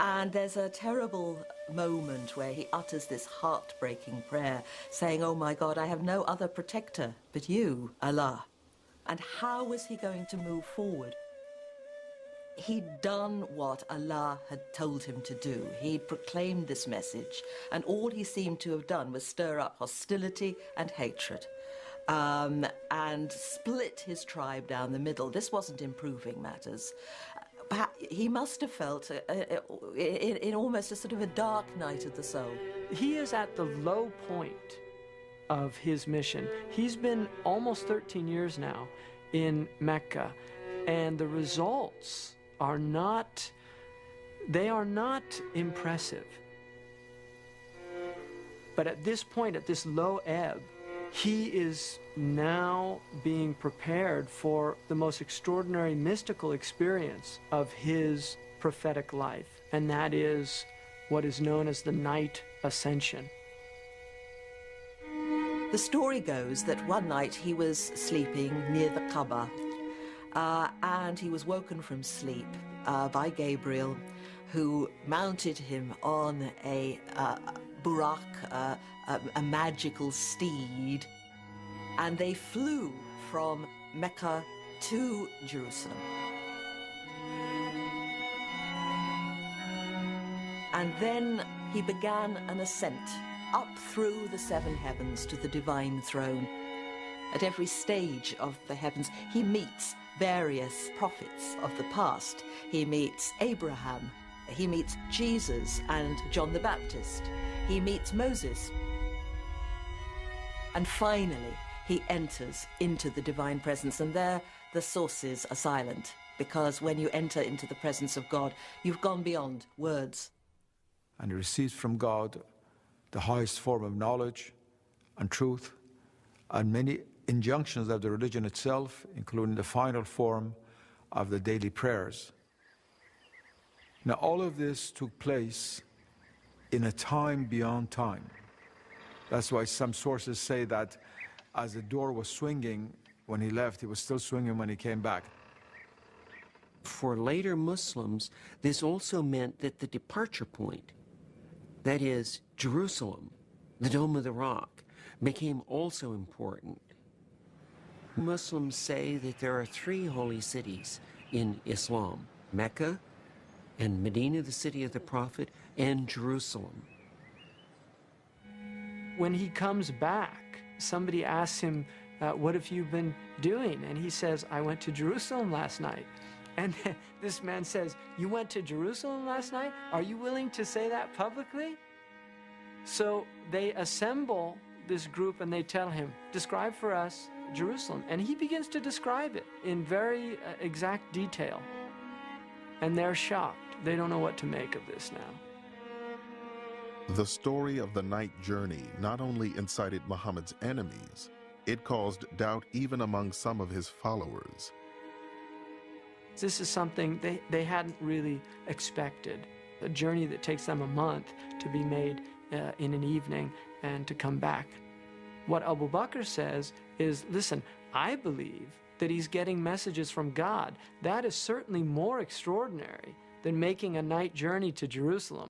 And there's a terrible moment where he utters this heartbreaking prayer, saying, "Oh my God, I have no other protector but you, Allah." And how was he going to move forward? He'd done what Allah had told him to do. He'd proclaimed this message, and all he seemed to have done was stir up hostility and hatred, and split his tribe down the middle. This wasn't improving matters. He must have felt in almost a sort of a dark night of the soul. He is at the low point of his mission. He's been almost 13 years now in Mecca, and the results are not, they are not impressive. But at this point, at this low ebb, he is now being prepared for the most extraordinary mystical experience of his prophetic life, and that is what is known as the Night Ascension. The story goes that one night he was sleeping near the Kaaba, and he was woken from sleep by Gabriel, who mounted him on a burak, a magical steed, and they flew from Mecca to Jerusalem. And then he began an ascent up through the seven heavens to the divine throne. At every stage of the heavens, he meets various prophets of the past. He meets Abraham, he meets Jesus and John the Baptist, he meets Moses. And finally, he enters into the divine presence, and there the sources are silent, because when you enter into the presence of God, you've gone beyond words. And he receives from God the highest form of knowledge and truth, and many injunctions of the religion itself, including the final form of the daily prayers. Now, all of this took place in a time beyond time. That's why some sources say that as the door was swinging when he left, he was still swinging when he came back. For later Muslims, this also meant that the departure point, that is, Jerusalem, the Dome of the Rock, became also important. Muslims say that there are three holy cities in Islam: Mecca, and Medina, the city of the Prophet, and Jerusalem. When he comes back, somebody asks him, what have you been doing? And he says, I went to Jerusalem last night. And this man says, you went to Jerusalem last night? Are you willing to say that publicly? So they assemble this group and they tell him, describe for us Jerusalem. And he begins to describe it in very exact detail. And they're shocked. They don't know what to make of this now. The story of the night journey not only incited Muhammad's enemies, it caused doubt even among some of his followers. This is something they hadn't really expected. A journey that takes them a month to be made in an evening and to come back. What Abu Bakr says is, listen, I believe that he's getting messages from God. That is certainly more extraordinary than making a night journey to Jerusalem.